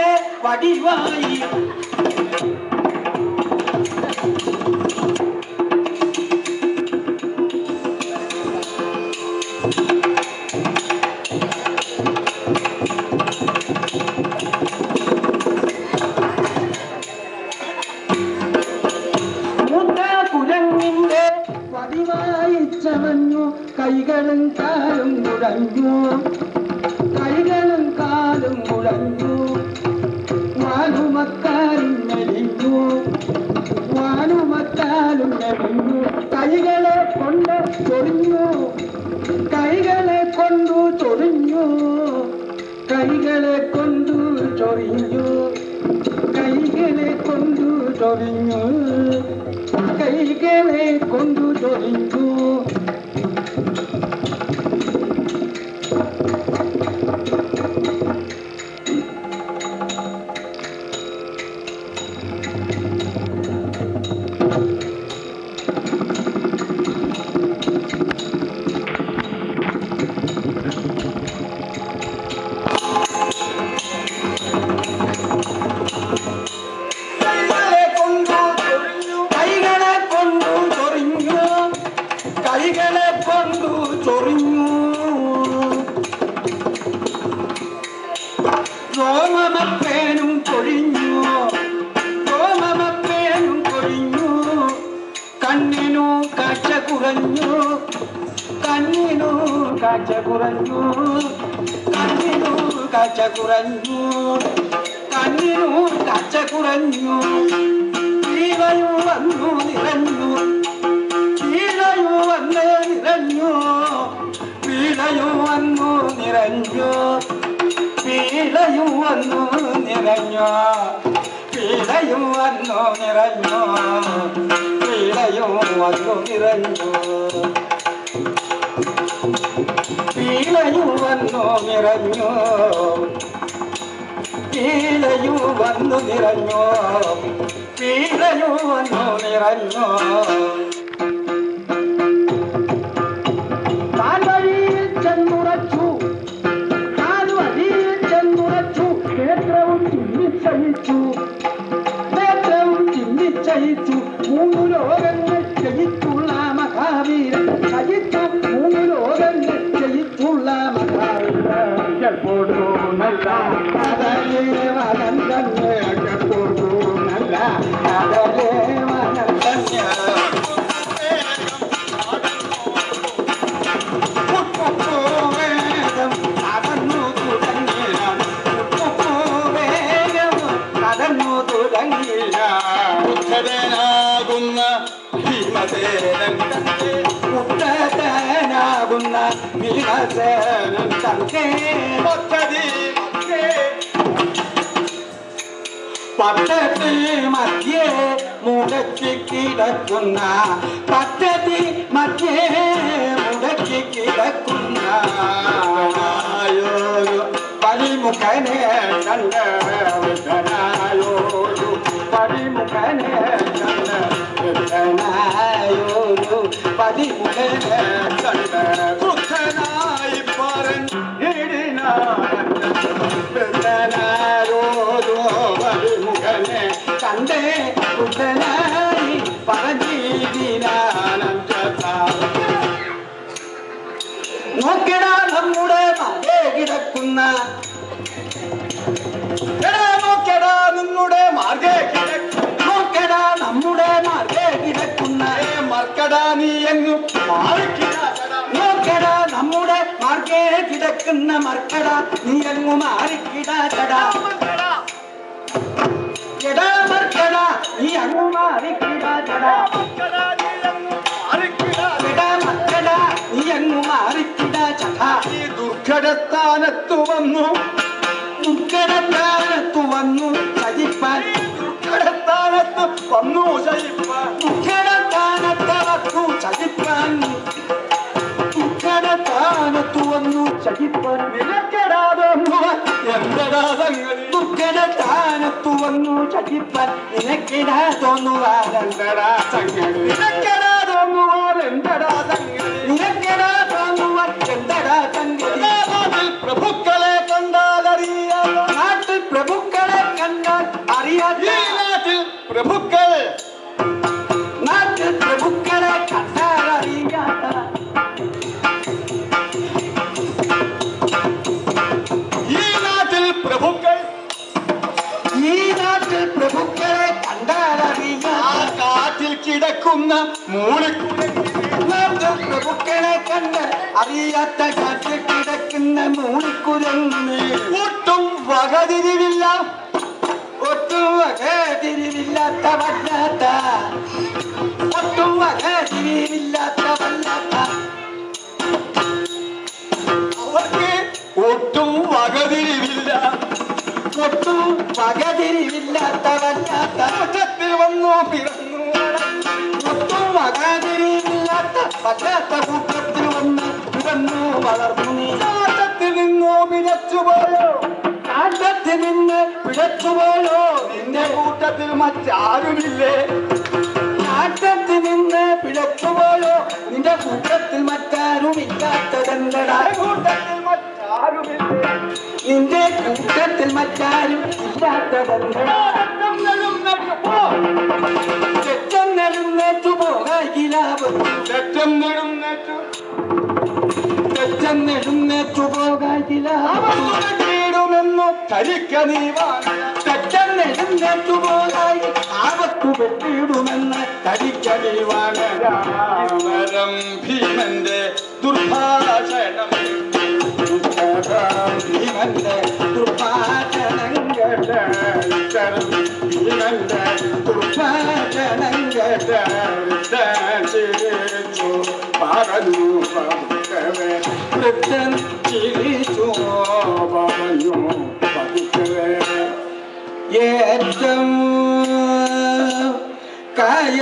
കൈകളെ വടിവായി ചമഞ്ഞു കൈകളും കാലും മുടഞ്ഞു കൈകളും കാലും മുടഞ്ഞു വാനുമക്കാലും മെലിഞ്ഞു വാനുമക്കാലും മെലിഞ്ഞു കൈകളെ കൊണ്ട് ചൊറിഞ്ഞു കൈകളെ കൊണ്ടു ചൊറിഞ്ഞു കൈകളെ കൊണ്ടു ചൊറിഞ്ഞു കൈകളെ കൊണ്ടു ചൊറിഞ്ഞു കൈകളെ കൊണ്ടു ചൊറിഞ്ഞു ോമമപ്പേനും കൊഴിഞ്ഞു ോമമപ്പേനും കൊഴിഞ്ഞു കണ്ണിനു കാഴ്ച കുറഞ്ഞു കണ്ണിനു കാഴ്ച കുറഞ്ഞു കണ്ണിനു കാഴ്ച കുറഞ്ഞു കണ്ണിനു കാഴ്ച കുറഞ്ഞു വീണയു വന്നു നിറഞ്ഞു വീണയു വന്ന് നിറഞ്ഞു വീണയു വന്നു നിറഞ്ഞു പീളയും വന്നു നിറഞ്ഞോ പീളയും വന്നു നിറഞ്ഞോ പീളയും വന്നു നിറഞ്ഞു പീളയും വന്നു നിറഞ്ഞു പീളയും വന്നു നിറഞ്ഞോ പീളയും വന്നു നിറഞ്ഞോ താൻ വഴിയിൽ ചെന്നുറച്ചു നേത്രവും ചിന്തിച്ചയിച്ചു മൂന്നു ലോകങ്ങൾ ജയിച്ചുള്ള മഹാവീരൻ സഹിച്ചു മൂന്നു ലോകങ്ങൾ ജയിച്ചുള്ള മഹാവീരൻ പോടൂ നല്ല അതലേ വനം തന്നെ പോടൂ നല്ല അതലേ വനം തന്നെ ഉദ്ധരനാകുന്ന ഭീമസേനൻ ഉദ്ധരനാകുന്ന ഭീമസേനൻ തന്റെ പദ്ധതി മധ്യേ മുടക്കി കിടക്കുന്ന പദ്ധതി മധ്യേ മുടക്കി കിടക്കുന്ന പതിമുഖനെ കണ്ട വൃദ്ധനായോ പതിമുഖനെ കണ്ട വൃദ്ധനായോ പതിമുഖനെ കണ്ട വൃദ്ധനായി പറഞ്ഞിടിനായോ പതിമുഖനെ കണ്ടേ വൃദ്ധനായി പറഞ്ഞിടിനാനന്ദ നോക്കടാ നമ്മുടെ മകേ കിടക്കുന്ന നോക്കടാ നിങ്ങളുടെ മാർഗേ നോക്കടാ നമ്മുടെ മാർഗേ കിടക്കുന്ന മർക്കടാ നീ എങ്ങും നോക്കടാ നമ്മുടെ മാർഗേ കിടക്കുന്ന മർക്കടാ നീ എങ്ങും മാറിക്കിടാച്ചടാ എടാ മർക്കടാ നീ അങ്ങു മാറിക്കിടാച്ചടാ എടാ മർക്കടാ നീ അങ്ങു മാറിക്കിടാച്ചടാ ഈ ദുർഘടസ്ഥാനത്തു വന്നു ദുഃഖടത്താനത്തു വന്നു സജിപ്പാൻ ദുഃഖടത്താനത്ത് വന്നു സജിപ്പാൻ ദുഃഖടത്താനത്തു സജിപ്പാൻ ദുഃഖടത്താനത്തു വന്നു സജിപ്പാൻ നിനക്കെടാതൊന്നുവാൻ എന്തടാ സംഗതി ദുഃഖടത്താനത്തു വന്നു സജിപ്പാൻ നിനക്കെടാതൊന്നുവാൻ എന്തടാ സംഗതി നിനക്കെടാതൊന്നുവാൻ എന്തടാ സംഗതി നിനക്കെടാതൊന്നുവാൻ എന്തടാ സംഗതി പ്രഭുക്കളെ കണ്ടാലറിയാം നാട്ടിൽ പ്രഭുക്കളെ കണ്ടാൽ അറിയാത്ത ഈ നാട്ടിൽ പ്രഭുക്കൾ നാട്ടിൽ പ്രഭുക്കളെ കണ്ടാൽ അറിയാത്ത ഈ നാട്ടിൽ പ്രഭുക്കൾ ഈ നാട്ടിൽ പ്രഭുക്കളെ കണ്ടാൽ ആ അറിയാത്ത കാട്ടിൽ കിടക്കുന്ന മൂളിക്കുഴൽ നാട്ടിൽ പ്രഭുക്കളെ കണ്ട് അറിയാത്ത കാട്ടിൽ കിടക്കുന്ന മൂളിക്കുരങ്ങ് ഒട്ടും വകതിരിവില്ല ഒട്ടും വകതിരിവില്ലാത്ത വല്ലാത്ത ഒട്ടും വകതിരിവില്ലാത്ത വല്ലാത്ത അവർക്ക് ഒട്ടും വകതിരിവില്ല ഒട്ടും വകതിരിവില്ലാത്ത വല്ലാത്ത കൂട്ടത്തിൽ വന്നു പിറന്നു ഒട്ടും വകതിരിവില്ലാത്ത വല്ലാത്ത കൂട്ടത്തിൽ വന്ന് പിറന്നു വളർന്നു നീ നാട്ടത്തിൽ നിന്നു പിഴച്ചുപോയോ കാട്ടത്തിൽ നിന്ന് പിഴച്ചുപോയോ നിന്റെ കൂട്ടത്തിൽ മറ്റാരുമില്ലേ നാട്ടത്തിൽ നിന്ന് പിഴച്ചുപോയോ നിന്റെ കൂട്ടത്തിൽ മറ്റാരുമില്ലാത്തതെന്തടാ കൂട്ടത്തിൽ മറ്റാരുമില്ലേ നിന്റെ കൂട്ടത്തിൽ മറ്റാരും ഇല്ലാത്തതെന്തടാ തെറ്റെന്നെഴുന്നേറ്റു പോകായിലാപത്തു തെറ്റെന്നെഴുന്നേറ്റു തെറ്റെന്നെഴുന്നേറ്റു പോകായിലാപത്തു വെട്ടിയിടുമെന്നു ധരിക്ക നീ വാങ്ങ തെറ്റെന്നെഴുന്നേറ്റു പോകായി ആപത്തു വെട്ടിയിടുമെന്ന് തടിക്കടിവാണ് രാമരം ഭീമന്റെ ദുർഭാഷണം ഭീമന്റെ ദുർഭാഷണം കേട്ട് ഭീമന്റെ ദുർഭാഷണം കേട്ട് ചിരിച്ചു പറഞ്ഞു പതുക്കവേ വൃദ്ധൻ ചിരിച്ചു പറഞ്ഞു പതുക്കവേ ഏറ്റം കയ